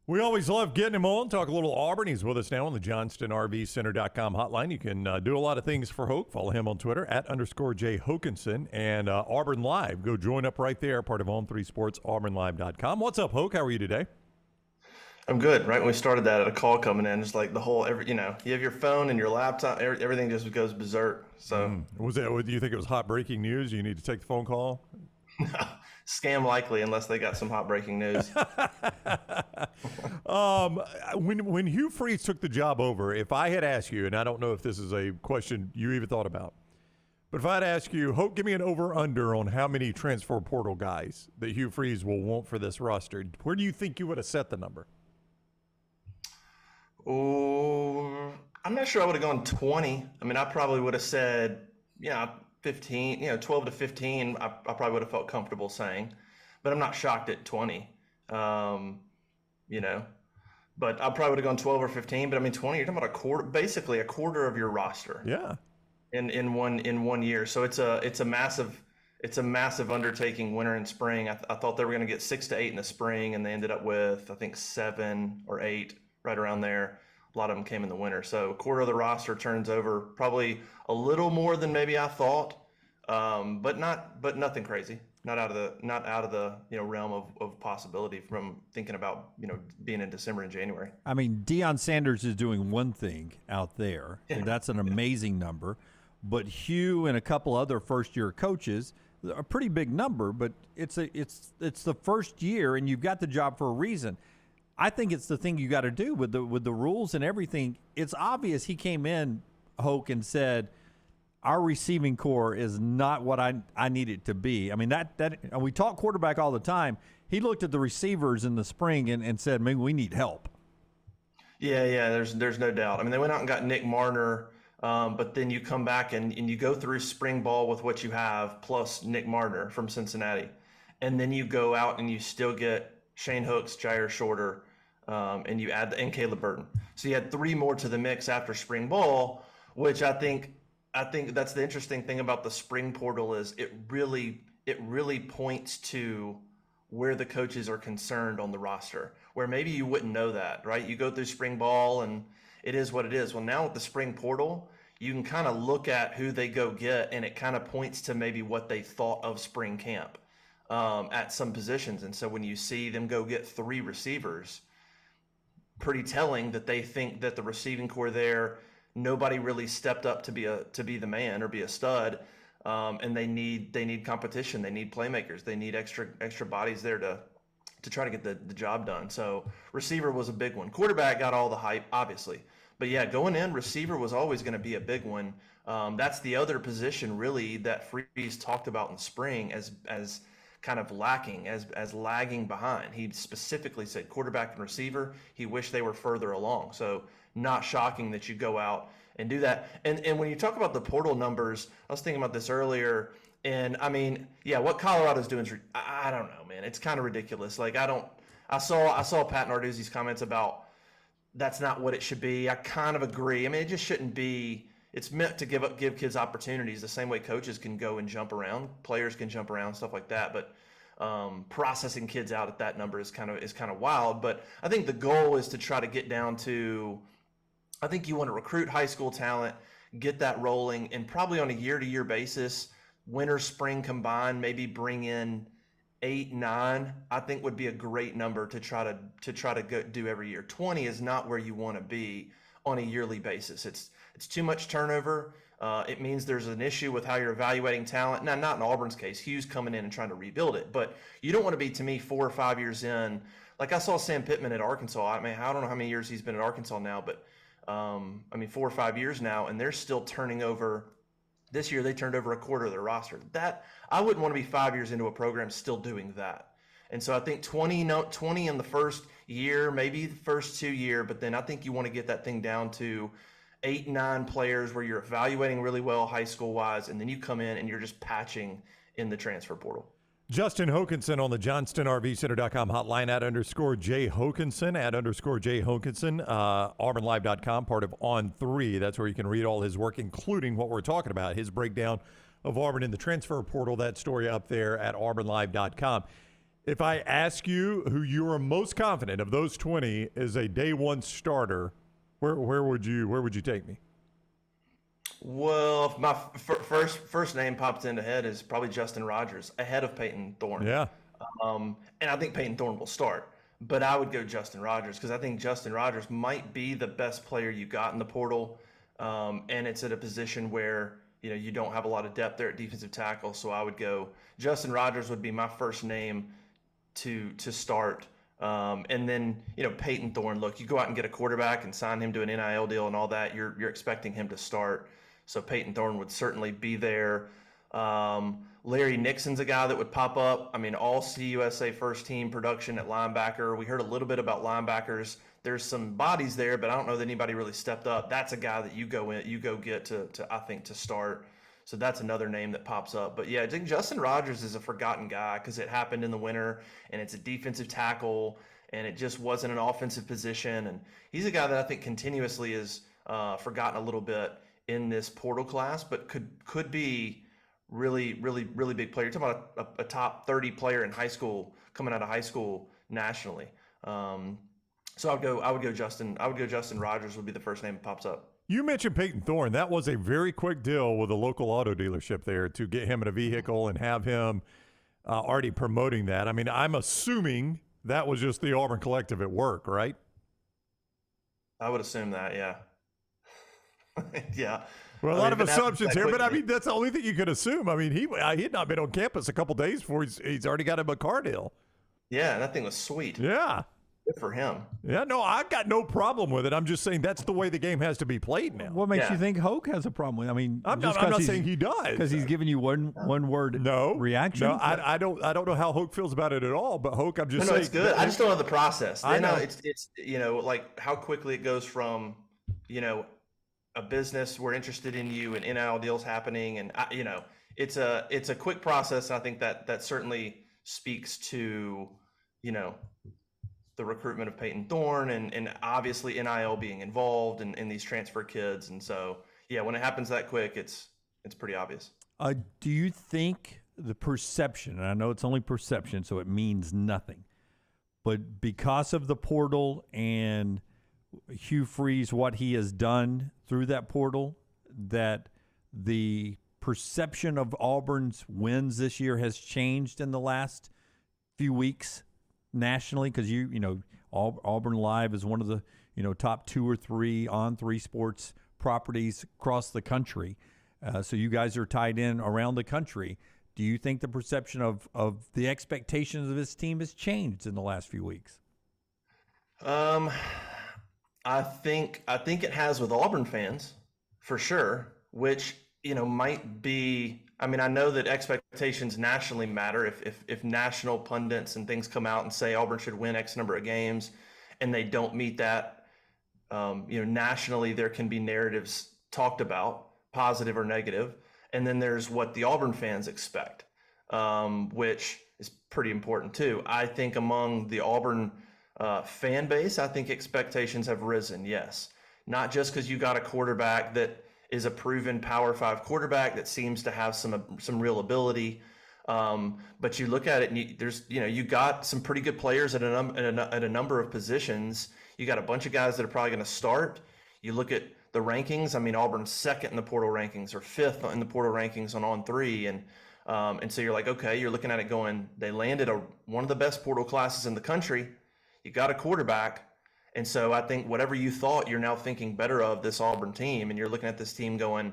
We always love getting him on. Talk a little Auburn. He's with us now on the JohnstonRVCenter.com hotline. You can do a lot of things for Hoke. Follow him on Twitter @_J Hokanson and Auburn Live. Go join up right there, part of On3 Sports, AuburnLive.com. What's up, Hoke? How are you today? I'm good. Right when we started that, a call coming in, just like the whole you have your phone and your laptop, everything just goes berserk. So Was that? Do you think it was hot breaking news? You need to take the phone call. scam likely, unless they got some hot breaking news. When Hugh Freeze took the job over, if I had asked you, and I don't know if this is a question you even thought about, but if I'd ask you, Hope, give me an over-under on how many transfer portal guys that Hugh Freeze will want for this roster, where do you think you would have set the number? Oh, I'm not sure I would have gone 20. I mean, I probably would have said, 15, 12 to 15, I probably would have felt comfortable saying, but I'm not shocked at 20. But I probably would have gone 12 or 15, but I mean, 20, you're talking about basically a quarter of your roster. Yeah. In 1 year. So it's a massive undertaking, winter and spring. I thought they were going to get 6 to 8 in the spring, and they ended up with, I think, 7 or 8, right around there. A lot of them came in the winter. So a quarter of the roster turns over, probably a little more than maybe I thought, but nothing crazy. Not out of the realm of possibility from thinking about being in December and January. I mean, Deion Sanders is doing one thing out there, and that's an amazing number. But Hugh and a couple other first-year coaches, a pretty big number, but it's the first year, and you've got the job for a reason. I think it's the thing you got to do with the rules and everything. It's obvious he came in, Hoke, and said, our receiving core is not what I need it to be. I mean, that we talk quarterback all the time. He looked at the receivers in the spring and said, maybe we need help. Yeah, there's no doubt. I mean, they went out and got Nick Marner, but then you come back and you go through spring ball with what you have, plus Nick Marner from Cincinnati. And then you go out and you still get Shane Hooks, Jair Shorter, and you add and Caleb Burton. So you had 3 more to the mix after spring ball, which I think that's the interesting thing about the spring portal is it really points to where the coaches are concerned on the roster, where maybe you wouldn't know that, right? You go through spring ball and it is what it is. Well, now with the spring portal, you can kind of look at who they go get, and it kind of points to maybe what they thought of spring camp at some positions. And so when you see them go get 3 receivers, pretty telling that they think that the receiving core there, nobody really stepped up to be the man or be a stud, and they need competition. They need playmakers. They need extra bodies there to try to get the job done. So receiver was a big one. Quarterback got all the hype, obviously, but yeah, going in, receiver was always going to be a big one. That's the other position really that Freeze talked about in spring as kind of lacking, as lagging behind. He specifically said quarterback and receiver, he wished they were further along. So not shocking that you go out and do that. And when you talk about the portal numbers, I was thinking about this earlier, and I mean, yeah, what Colorado's doing is, I don't know, man. It's kind of ridiculous. Like I saw Pat Narduzzi's comments about that's not what it should be. I kind of agree. I mean, it just shouldn't be. It's meant to give kids opportunities the same way coaches can go and jump around, players can jump around, stuff like that. But processing kids out at that number is kind of wild. But I think the goal is to try to get down to, I think you want to recruit high school talent, get that rolling, and probably on a year-to-year basis, winter, spring combined, maybe bring in 8, 9. I think would be a great number to try to go do every year. 20 is not where you want to be on a yearly basis. It's too much turnover. It means there's an issue with how you're evaluating talent. Now, not in Auburn's case. Hugh's coming in and trying to rebuild it. But you don't want to be, to me, 4 or 5 years in. Like I saw Sam Pittman at Arkansas. I mean, I don't know how many years he's been at Arkansas now, but 4 or 5 years now, and they're still turning over. This year, they turned over a quarter of their roster. That I wouldn't want to be 5 years into a program still doing that. And so I think 20 in the first year, maybe the first 2 year, but then I think you want to get that thing down to 8, 9 players where you're evaluating really well high school wise, and then you come in and you're just patching in the transfer portal. Justin Hokanson on the JohnstonRVCenter.com hotline @_J Hokanson, @_J Hokanson, AuburnLive.com, part of On3. That's where you can read all his work, including what we're talking about, his breakdown of Auburn in the transfer portal. That story up there at AuburnLive.com. If I ask you who you are most confident of those 20 is a day one starter, where would you take me? Well, if my first name pops into head is probably Justin Rogers ahead of Peyton Thorne. Yeah. And I think Peyton Thorne will start, but I would go Justin Rogers because I think Justin Rogers might be the best player you got in the portal, and it's at a position where you don't have a lot of depth there at defensive tackle. So I would go Justin Rogers would be my first name to start. And then, Peyton Thorne, look, you go out and get a quarterback and sign him to an NIL deal and all that, you're expecting him to start. So Peyton Thorne would certainly be there. Larry Nixon's a guy that would pop up. I mean, all CUSA first team production at linebacker. We heard a little bit about linebackers. There's some bodies there, but I don't know that anybody really stepped up. That's a guy that you go get to I think to start. So that's another name that pops up. But yeah, I think Justin Rogers is a forgotten guy because it happened in the winter and it's a defensive tackle and it just wasn't an offensive position. And he's a guy that I think continuously is forgotten a little bit in this portal class, but could be really, really, really big player. You're talking about a top 30 player in high school, coming out of high school nationally. So I would go Justin Rogers would be the first name that pops up. You mentioned Peyton Thorne. That was a very quick deal with a local auto dealership there to get him in a vehicle and have him already promoting that. I mean, I'm assuming that was just the Auburn Collective at work, right? I would assume that, yeah. Yeah. Well, a lot of assumptions here, but I mean, that's the only thing you could assume. I mean, he had not been on campus a couple days before he's already got him a car deal. Yeah, that thing was sweet. Yeah. Good for him. Yeah, no, I've got no problem with it. I'm just saying that's the way the game has to be played now. What makes you think Hoke has a problem with it? I mean, I'm not saying he does. Because he's giving you one word reaction? No, I don't know how Hoke feels about it at all, but Hoke, I'm just saying. No, it's good. I just don't know the process. I know. It's like how quickly it goes from, a business, we're interested in you and NIL deals happening. And, it's a quick process. And I think that certainly speaks to, the recruitment of Peyton Thorne and obviously NIL being involved in these transfer kids. And so, yeah, when it happens that quick, it's pretty obvious. Do you think the perception, and I know it's only perception, so it means nothing, but because of the portal and Hugh Freeze, what he has done through that portal, that the perception of Auburn's wins this year has changed in the last few weeks nationally? Because Auburn Live is one of the top 2 or 3 on 3 sports properties across the country. So you guys are tied in around the country. Do you think the perception of the expectations of this team has changed in the last few weeks? I think it has with Auburn fans for sure, which, might be, I mean, I know that expectations nationally matter. If national pundits and things come out and say Auburn should win X number of games and they don't meet that, nationally there can be narratives talked about, positive or negative. And then there's what the Auburn fans expect, which is pretty important too. I think among the Auburn fan base, I think expectations have risen, yes. Not just because you got a quarterback that is a proven Power 5 quarterback that seems to have some real ability, but you look at it and you got some pretty good players at a number of positions. You got a bunch of guys that are probably going to start. You look at the rankings. I mean, Auburn's 2nd in the portal rankings or 5th in the portal rankings on 3, and so you're like, okay, you're looking at it going, they landed one of the best portal classes in the country. You got a quarterback. And so I think whatever you thought, you're now thinking better of this Auburn team. And you're looking at this team going,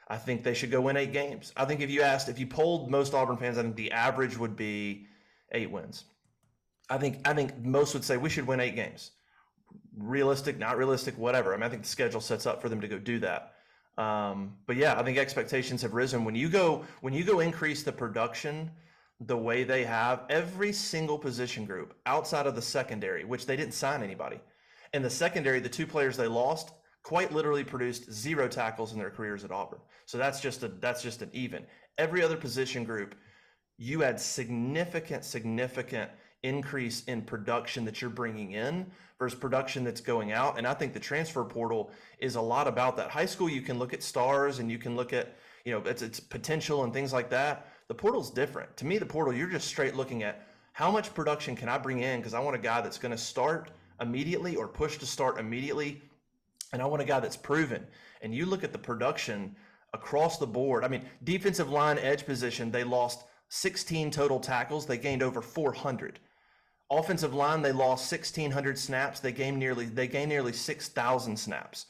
I think they should go win 8 games. I think if you polled most Auburn fans, I think the average would be 8 wins. I think most would say we should win 8 games. Realistic, not realistic, whatever. I mean, I think the schedule sets up for them to go do that. But yeah, I think expectations have risen. When you go increase the production the way they have, every single position group outside of the secondary, which they didn't sign anybody. In the secondary, the 2 players they lost quite literally produced 0 tackles in their careers at Auburn. So that's just an even. Every other position group, you had significant increase in production that you're bringing in versus production that's going out. And I think the transfer portal is a lot about that. High school, you can look at stars and you can look at, its potential and things like that. The portal's different. To me, the portal, you're just straight looking at how much production can I bring in? Because I want a guy that's going to start immediately or push to start immediately. And I want a guy that's proven. And you look at the production across the board. I mean, defensive line, edge position, they lost 16 total tackles. They gained over 400. Offensive line, they lost 1,600 snaps. They gained nearly 6,000 snaps.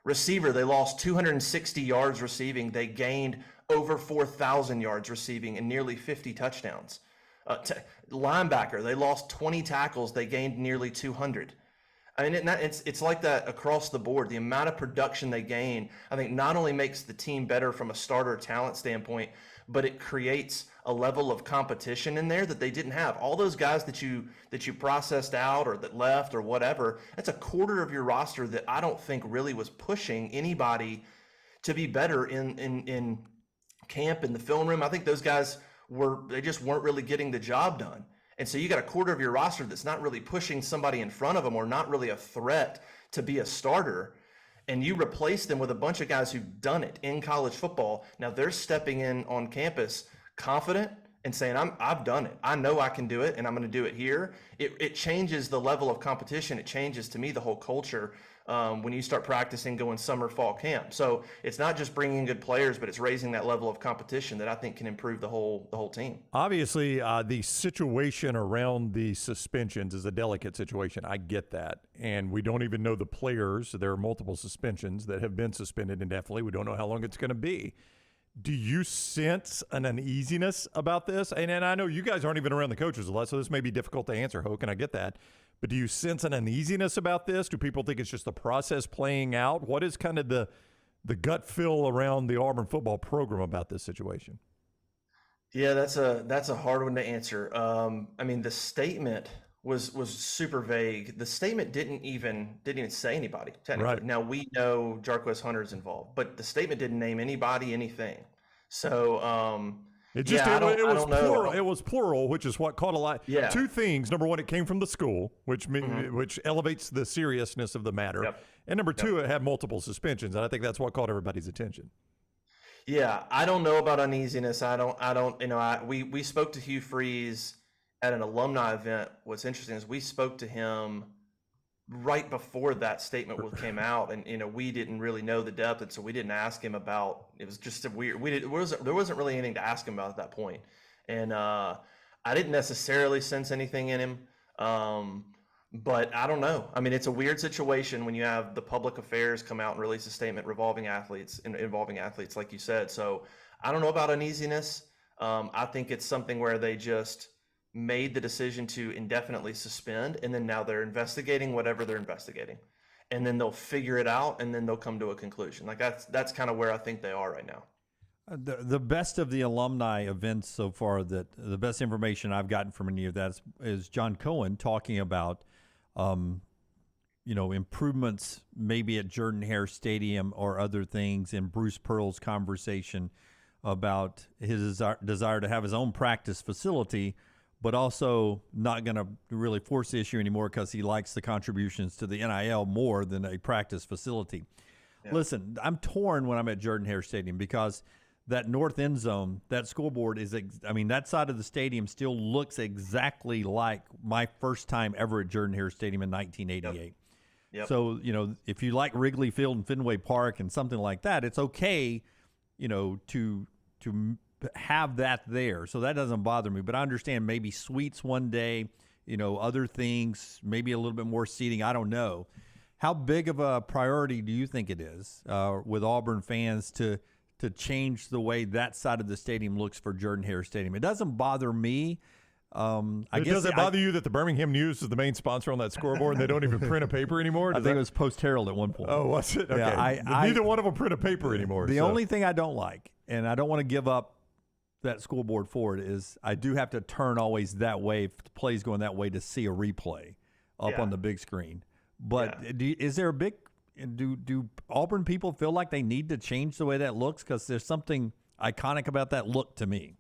Receiver, they lost 260 yards receiving. They gained over 4,000 yards receiving and nearly 50 touchdowns. Linebacker, they lost 20 tackles. They gained nearly 200. I mean, it's like that across the board. The amount of production they gain, I think, not only makes the team better from a starter talent standpoint, but it creates a level of competition in there that they didn't have. All those guys that you processed out or that left or whatever, that's a quarter of your roster that I don't think really was pushing anybody to be better in camp, in the film room. I think those guys they just weren't really getting the job done. And so you got a quarter of your roster that's not really pushing somebody in front of them or not really a threat to be a starter. And you replace them with a bunch of guys who've done it in college football. Now they're stepping in on campus confident and saying, I've done it. I know I can do it, and I'm going to do it here. It changes the level of competition. It changes, to me, the whole culture when you start practicing going summer, fall camp. So it's not just bringing in good players, but it's raising that level of competition that I think can improve the whole team. Obviously, the situation around the suspensions is a delicate situation. I get that. And we don't even know the players. There are multiple suspensions that have been suspended indefinitely. We don't know how long it's going to be. Do you sense an uneasiness about this? And I know you guys aren't even around the coaches a lot, so this may be difficult to answer, Hoke, and I get that. But do you sense an uneasiness about this? Do people think it's just the process playing out? What is kind of the gut feel around the Auburn football program about this situation? Yeah, that's a hard one to answer. I mean, the statement was super vague. The statement didn't even say anybody, technically. Right. Now, we know Jarquez Hunter's involved, but the statement didn't name anybody, anything. So, I don't know. Plural. It was plural, which is what caught a lot. Yeah. Two things. Number one, it came from the school, which elevates the seriousness of the matter. Yep. And number two, it had multiple suspensions, and I think that's what caught everybody's attention. Yeah, I don't know about uneasiness. We spoke to Hugh Freeze at an alumni event. What's interesting is we spoke to him right before that statement came out, and we didn't really know the depth, and so we didn't ask him about. It was just there wasn't really anything to ask him about at that point, and I didn't necessarily sense anything in him, but I don't know. I mean, it's a weird situation when you have the public affairs come out and release a statement involving athletes, like you said. So I don't know about uneasiness. I think it's something where they just made the decision to indefinitely suspend, and then now they're investigating whatever they're investigating, and then they'll figure it out, and then they'll come to a conclusion. Like that's kind of where I think they are right now. The best of the alumni events so far, that the best information I've gotten from any of that is John Cohen talking about improvements maybe at Jordan-Hare Stadium or other things, in Bruce Pearl's conversation about his desire to have his own practice facility, but also not going to really force the issue anymore because he likes the contributions to the NIL more than a practice facility. Yeah. Listen, I'm torn when I'm at Jordan-Hare Stadium because that north end zone, that scoreboard that side of the stadium still looks exactly like my first time ever at Jordan-Hare Stadium in 1988. Yep. So, if you like Wrigley Field and Fenway Park and something like that, it's okay, to have that there. So that doesn't bother me. But I understand maybe suites one day, other things, maybe a little bit more seating. I don't know. How big of a priority do you think it is with Auburn fans to change the way that side of the stadium looks for Jordan-Hare Stadium? It doesn't bother me. Does it bother you that the Birmingham News is the main sponsor on that scoreboard and they don't even print a paper anymore? I think it was Post-Herald at one point. Oh, was it? Okay. Yeah, neither one of them print a paper anymore. The only thing I don't like, and I don't want to give up that scoreboard for it, is I do have to turn always that way if the play's going that way to see a replay up on the big screen. But is there a big do Auburn people feel like they need to change the way that looks? Because there's something iconic about that look to me.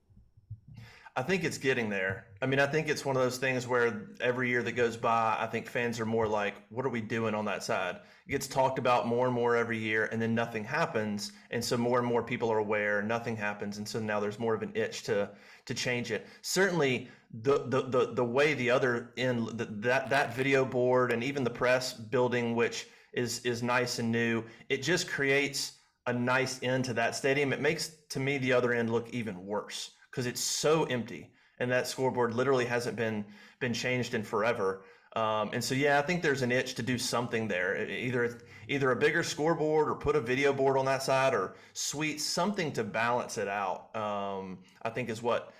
I think it's getting there. I mean, I think it's one of those things where every year that goes by, I think fans are more like, what are we doing on that side? It gets talked about more and more every year, and then nothing happens. And so more and more people are aware, nothing happens. And so now there's more of an itch to change it. Certainly the way the other end, that video board and even the press building, which is nice and new, it just creates a nice end to that stadium. It makes, to me, the other end look even worse, because it's so empty, and that scoreboard literally hasn't been changed in forever. And so, yeah, I think there's an itch to do something there. Either a bigger scoreboard, or put a video board on that side, or suites, something to balance it out. I think is what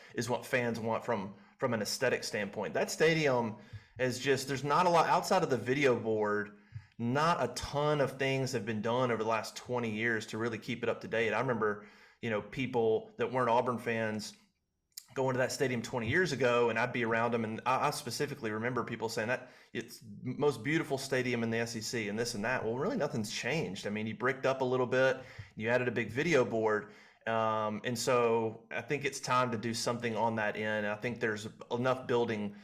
fans want from an aesthetic standpoint. That stadium is just, there's not a lot outside of the video board. Not a ton of things have been done over the last 20 years to really keep it up to date. I remember, people that weren't Auburn fans going to that stadium 20 years ago, and I'd be around them, and I specifically remember people saying that it's the most beautiful stadium in the SEC and this and that. Well, really nothing's changed. I mean, you bricked up a little bit, you added a big video board, and so I think it's time to do something on that end. And I think there's enough building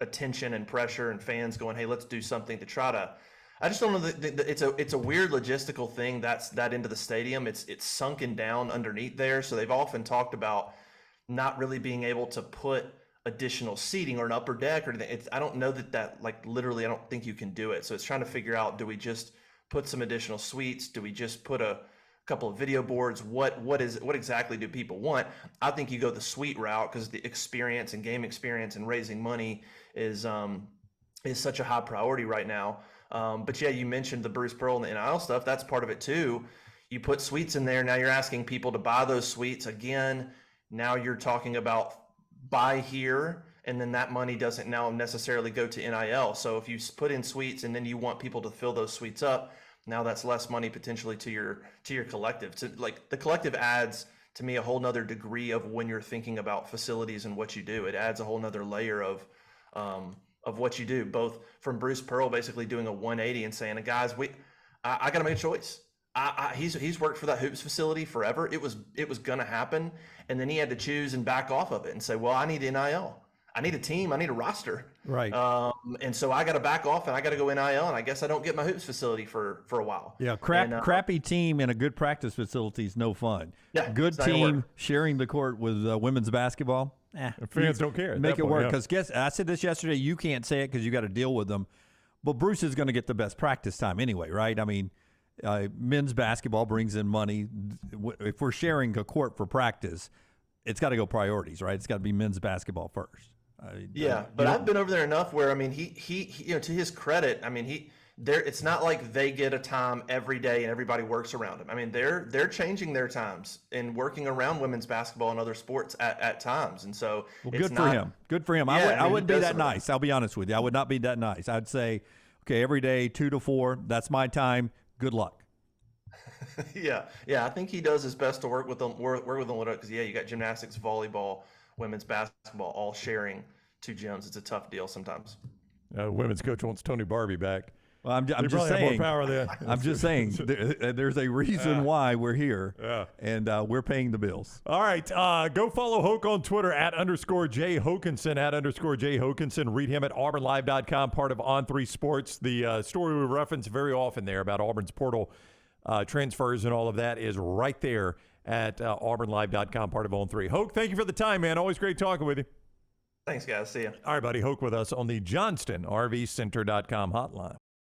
attention and pressure and fans going, hey, let's do something to try to. I just don't know that it's a weird logistical thing. That's that into the stadium. It's sunken down underneath there. So they've often talked about not really being able to put additional seating or an upper deck or anything. I don't know that like literally, I don't think you can do it. So it's trying to figure out, do we just put some additional suites? Do we just put a couple of video boards? What exactly do people want? I think you go the suite route, because the experience and game experience and raising money is such a high priority right now. But yeah, you mentioned the Bruce Pearl and the NIL stuff. That's part of it too. You put suites in there. Now you're asking people to buy those suites again. Now you're talking about buy here, and then that money doesn't now necessarily go to NIL. So if you put in suites and then you want people to fill those suites up, now that's less money potentially to your collective. So like the collective adds to me a whole nother degree of when you're thinking about facilities and what you do. It adds a whole nother layer of what you do, both from Bruce Pearl basically doing a 180 and saying, guys, I got to make a choice. He's worked for that hoops facility forever. It was going to happen. And then he had to choose and back off of it and say, well, I need NIL. I need a team. I need a roster. Right. And so I got to back off, and I got to go NIL, and I guess I don't get my hoops facility for a while. Yeah. Crappy team in a good practice facility is no fun. Yeah. Good team sharing the court with women's basketball. Fans don't care. Make it work. Because I said this yesterday. You can't say it because you got to deal with them. But Bruce is going to get the best practice time anyway, right? I mean, men's basketball brings in money. If we're sharing a court for practice, it's got to go priorities, right? It's got to be men's basketball first. But I've been over there enough where, I mean, he to his credit, I mean, it's not like they get a time every day and everybody works around them. I mean, they're changing their times and working around women's basketball and other sports at times. And so good for him. Good for him. Yeah, I wouldn't be that nice. I'll be honest with you. I would not be that nice. I'd say, okay, every day 2 to 4, that's my time. Good luck. Yeah. I think he does his best to work with them because you got gymnastics, volleyball, women's basketball, all sharing 2 gyms. It's a tough deal sometimes. Women's coach wants Tony Barbie back. Well, I'm just saying. More power than. I'm just saying. There's a reason why we're here, and we're paying the bills. All right, go follow Hoke on Twitter @_J Hokanson @_J Hokanson. Read him at AuburnLive.com, part of On3 Sports. The story we reference very often there about Auburn's portal transfers and all of that is right there at AuburnLive.com, part of On3. Hoke, thank you for the time, man. Always great talking with you. Thanks, guys. See you. All right, buddy. Hoke with us on the JohnstonRVCenter.com hotline.